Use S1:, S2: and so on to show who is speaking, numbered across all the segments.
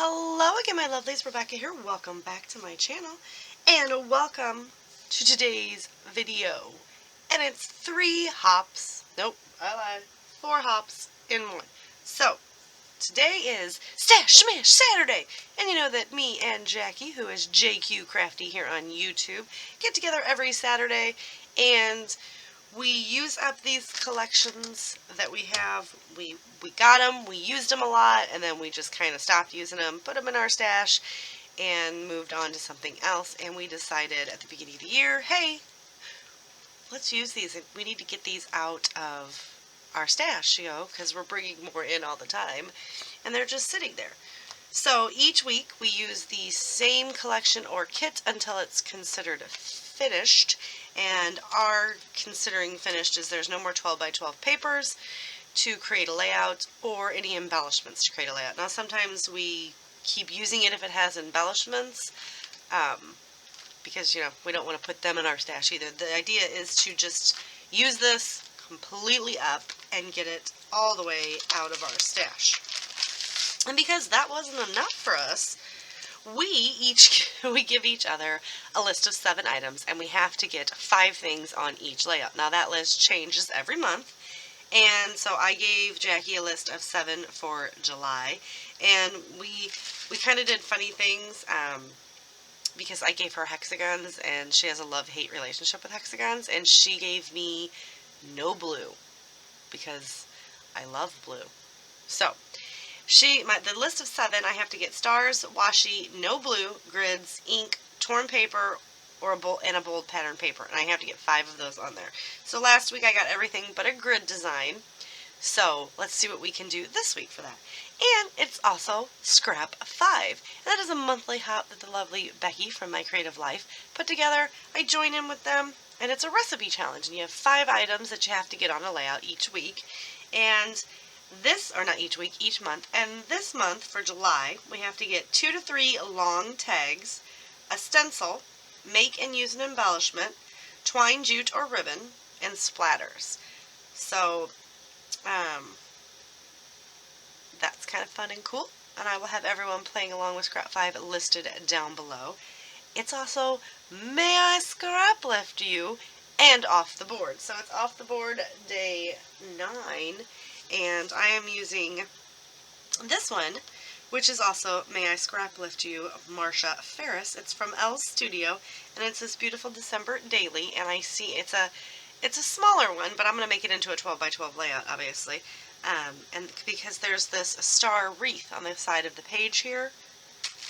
S1: Hello again, my lovelies. Rebecca here. Welcome back to my channel, and welcome to today's video. And it's 3 hops. Nope, I lied. 4 hops in one. So, today is Stash Smash Saturday, and you know that me and Jackie, who is JQ Crafty here on YouTube, get together every Saturday, and we use up these collections that we have. We got them, we used them a lot, and then we just kind of stopped using them, put them in our stash, and moved on to something else. And we decided at the beginning of the year, hey, let's use these. We need to get these out of our stash, you know, because we're bringing more in all the time, and they're just sitting there. So each week we use the same collection or kit until it's considered finished, and our considering finished is there's no more 12 by 12 papers to create a layout or any embellishments to create a layout. Now sometimes we keep using it if it has embellishments, because you know we don't want to put them in our stash either. The idea is to just use this completely up and get it all the way out of our stash. And because that wasn't enough for us, we give each other a list of 7 items, and we have to get 5 things on each layout. Now that list changes every month, and so I gave Jackie a list of 7 for July, and we kind of did funny things, because I gave her hexagons, and she has a love-hate relationship with hexagons, and she gave me no blue because I love blue. So the list of 7, I have to get stars, washi, no blue, grids, ink, torn paper, or a bold pattern paper, and I have to get 5 of those on there. So last week I got everything but a grid design, so let's see what we can do this week for that. And it's also Scrapfive, and that is a monthly hop that the lovely Becky from My Creative Life put together. I join in with them, and it's a recipe challenge, and you have 5 items that you have to get on a layout each week, and each month, and this month for July, we have to get 2 to 3 long tags, a stencil, make and use an embellishment, twine, jute, or ribbon, and splatters. So, that's kind of fun and cool, and I will have everyone playing along with Scrapfive listed down below. It's also May I Scraplift You and Off the Board. So it's Off the Board day 9. And I am using this one, which is also May I Scraplift You of Marsha Ferris. It's from Elle's Studio, and it's this beautiful December daily, and I see it's a smaller one, but I'm going to make it into a 12 by 12 layout, obviously, and because there's this star wreath on the side of the page here,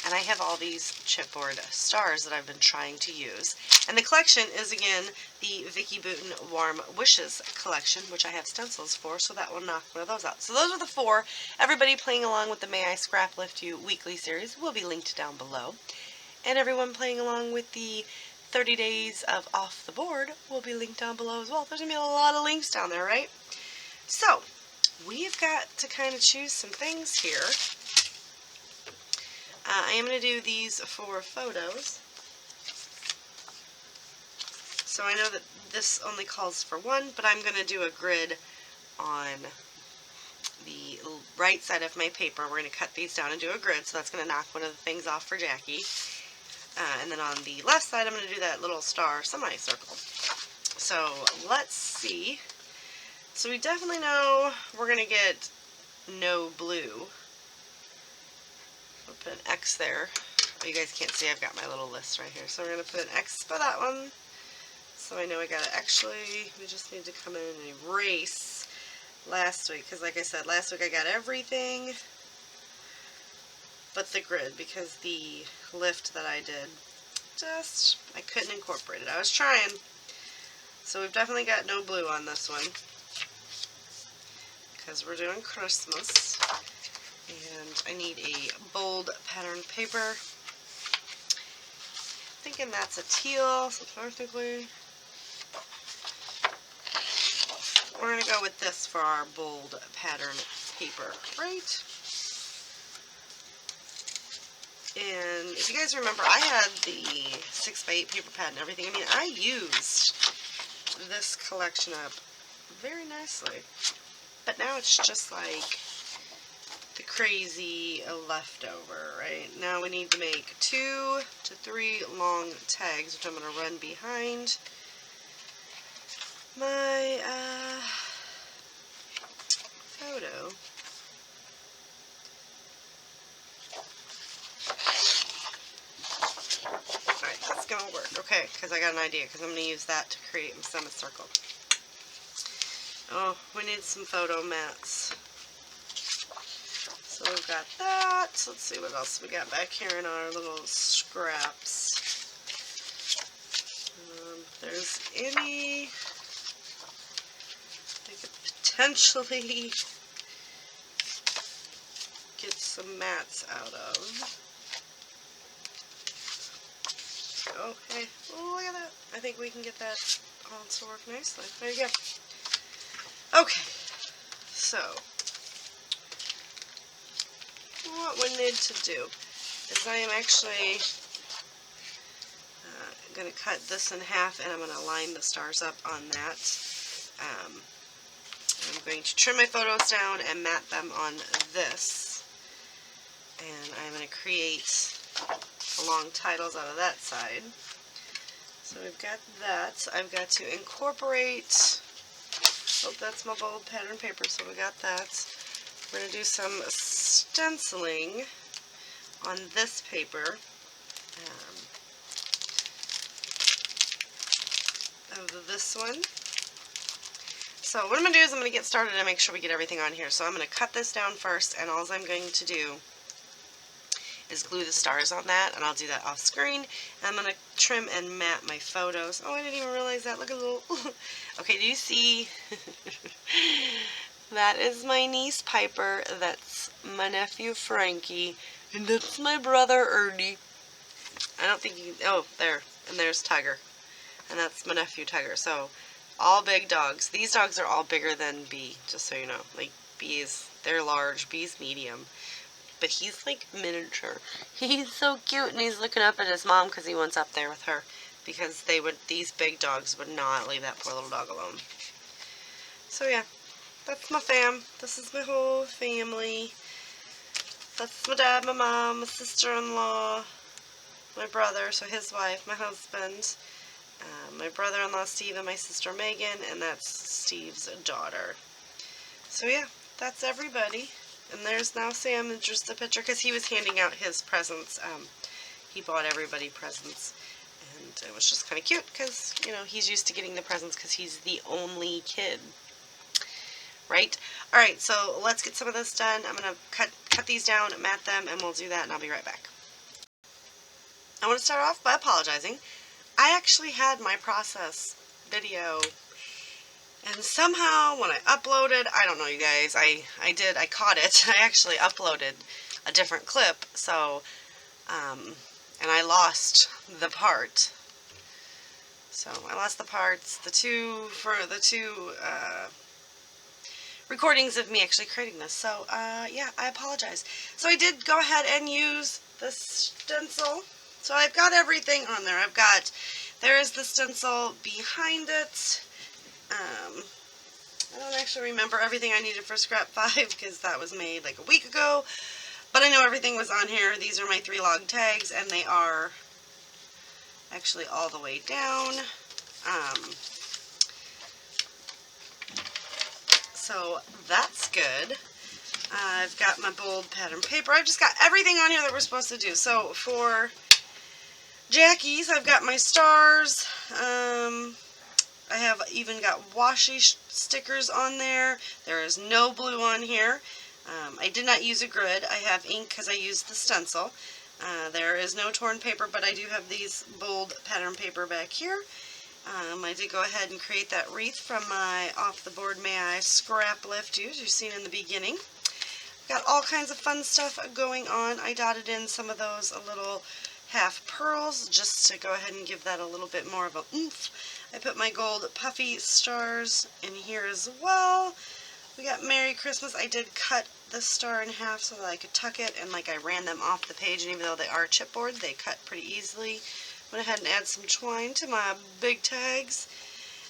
S1: and I have all these chipboard stars that I've been trying to use. And the collection is, again, the Vicky Booten Warm Wishes collection, which I have stencils for, so that will knock one of those out. So those are the 4. Everybody playing along with the May I Scraplift You weekly series will be linked down below. And everyone playing along with the 30 days of Off the Board will be linked down below as well. There's going to be a lot of links down there, right? So, we've got to kind of choose some things here. I am going to do these 4 photos. So I know that this only calls for 1, but I'm going to do a grid on the right side of my paper. We're going to cut these down and do a grid, so that's going to knock one of the things off for Jackie. And then on the left side, I'm going to do that little star semicircle. So let's see. So we definitely know we're going to get no blue. I'll put an X there. Oh, you guys can't see, I've got my little list right here. So we're going to put an X by that one. So I know I got to we just need to come in and erase last week. Because like I said, last week I got everything but the grid. Because the lift that I did, I couldn't incorporate it. I was trying. So we've definitely got no blue on this one. Because we're doing Christmas. And I need a bold pattern paper. Thinking that's a teal, so technically we're going to go with this for our bold pattern paper, right? And if you guys remember, I had the 6x8 paper pad and everything. I mean, I used this collection up very nicely. But now it's just like the crazy leftover, right? Now we need to make 2 to 3 long tags, which I'm going to run behind my photo. Alright, that's going to work. Okay, because I got an idea, because I'm going to use that to create a semicircle. Oh, we need some photo mats. So we've got that. Let's see what else we got back here in our little scraps. If there's any I could potentially get some mats out of. Okay, oh, look at that. I think we can get that all to work nicely. There you go. Okay, so what we need to do is I am actually going to cut this in half, and I'm going to line the stars up on that. I'm going to trim my photos down and mat them on this, and I'm going to create long titles out of that side. So we've got that. I've got to incorporate, oh, that's my bold pattern paper, so we got that. We're going to do some stenciling on this paper of this one. So what I'm going to do is I'm going to get started and make sure we get everything on here. So I'm going to cut this down first, and all I'm going to do is glue the stars on that, and I'll do that off screen. And I'm going to trim and mat my photos. Oh, I didn't even realize that. Look at the little... Okay, do you see? That is my niece Piper. That's my nephew Frankie. And that's my brother Ernie. I don't think you can... Oh, there. And there's Tiger. And that's my nephew Tiger. So, all big dogs. These dogs are all bigger than B, just so you know. Like, B's, they're large. B's medium. But he's like miniature. He's so cute, and he's looking up at his mom because he wants up there with her. Because these big dogs would not leave that poor little dog alone. So yeah, that's my fam. This is my whole family. That's my dad, my mom, my sister-in-law, my brother, so his wife, my husband, my brother-in-law Steve, and my sister Megan, and that's Steve's daughter. So yeah, that's everybody. And there's now Sam in just the picture, because he was handing out his presents. He bought everybody presents, and it was just kind of cute, because, you know, he's used to getting the presents because he's the only kid. Right? Alright, so let's get some of this done. I'm going to cut these down, mat them, and we'll do that, and I'll be right back. I want to start off by apologizing. I actually had my process video, and somehow when I uploaded, I don't know, you guys, I caught it. I actually uploaded a different clip, so, and I lost the part. So, I lost the parts, the two recordings of me actually creating this. So, yeah, I apologize. So I did go ahead and use the stencil. So I've got everything on there. There is the stencil behind it. I don't actually remember everything I needed for Scrap5 because that was made like a week ago. But I know everything was on here. These are my 3 log tags, and they are actually all the way down. So that's good. I've got my bold pattern paper. I've just got everything on here that we're supposed to do. So for Jackie's, I've got my stars. I have even got washi stickers on there. There is no blue on here. I did not use a grid. I have ink because I used the stencil. There is no torn paper, but I do have these bold pattern paper back here. I did go ahead and create that wreath from my Off the Board May I Scraplift use you've seen in the beginning. Got all kinds of fun stuff going on. I dotted in some of those little half pearls just to go ahead and give that a little bit more of a oomph. I put my gold puffy stars in here as well. We got Merry Christmas. I did cut the star in half so that I could tuck it, and like I ran them off the page, and even though they are chipboard, they cut pretty easily. Went ahead and add some twine to my big tags,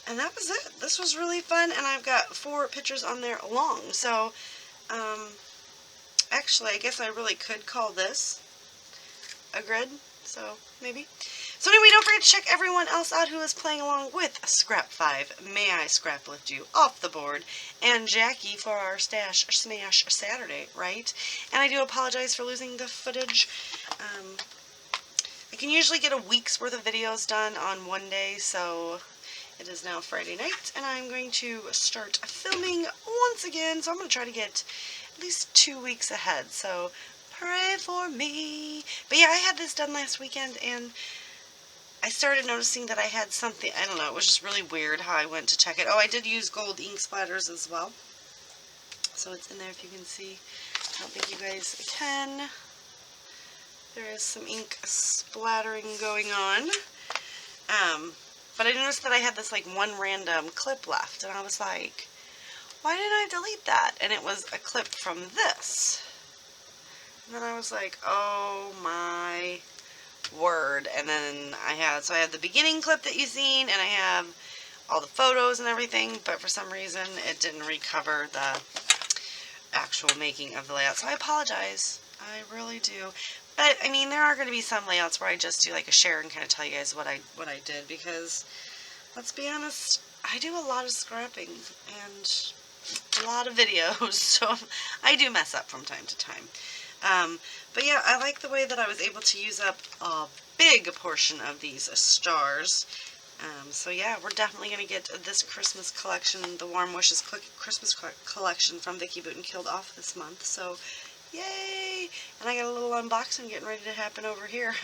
S1: and that was it. This was really fun, and I've got 4 pictures on there long. So Actually, I guess I really could call this a grid, so maybe. So anyway, don't forget to check everyone else out who is playing along with Scrap5. May I Scraplift you off the board, and Jackie for our Stash Smash Saturday, right? And I do apologize for losing the footage. I can usually get a week's worth of videos done on one day, so it is now Friday night, and I'm going to start filming once again, so I'm going to try to get at least 2 weeks ahead, so pray for me. But yeah, I had this done last weekend, and I started noticing that I had something, I don't know, it was just really weird how I went to check it. Oh, I did use gold ink splatters as well, so it's in there if you can see. I don't think you guys can. There is some ink splattering going on. But I noticed that I had this like one random clip left, and I was like, why didn't I delete that? And it was a clip from this. And then I was like, oh my word. And then I had the beginning clip that you've seen, and I have all the photos and everything, but for some reason it didn't recover the actual making of the layout. So I apologize. I really do. But, I mean, there are going to be some layouts where I just do like a share and kind of tell you guys what I did, because, let's be honest, I do a lot of scrapping and a lot of videos, so I do mess up from time to time. But yeah, I like the way that I was able to use up a big portion of these stars. So yeah, we're definitely going to get this Christmas collection, the Warm Wishes Christmas collection from Vicky Boot and Killed off this month, so yay! And I got a little unboxing getting ready to happen over here.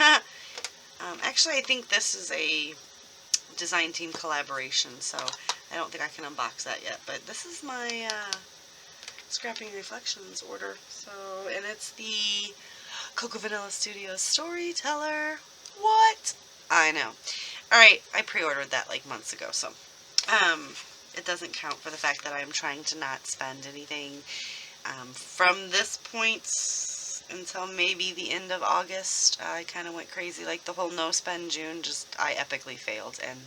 S1: Actually, I think this is a design team collaboration, so I don't think I can unbox that yet. But this is my Scrapping Reflections order. So, and it's the Cocoa Vanilla Studios Storyteller. What? I know. Alright, I pre-ordered that like months ago, so it doesn't count for the fact that I'm trying to not spend anything from this point until maybe the end of August. I kind of went crazy. Like the whole no spend June, I epically failed, and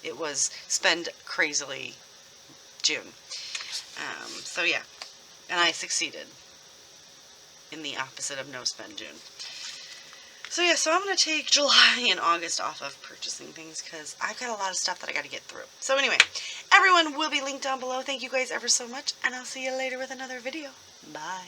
S1: it was spend crazily June. So yeah, and I succeeded in the opposite of no spend June. So yeah, so I'm going to take July and August off of purchasing things because I've got a lot of stuff that I got to get through. So anyway, everyone will be linked down below. Thank you guys ever so much, and I'll see you later with another video. Bye.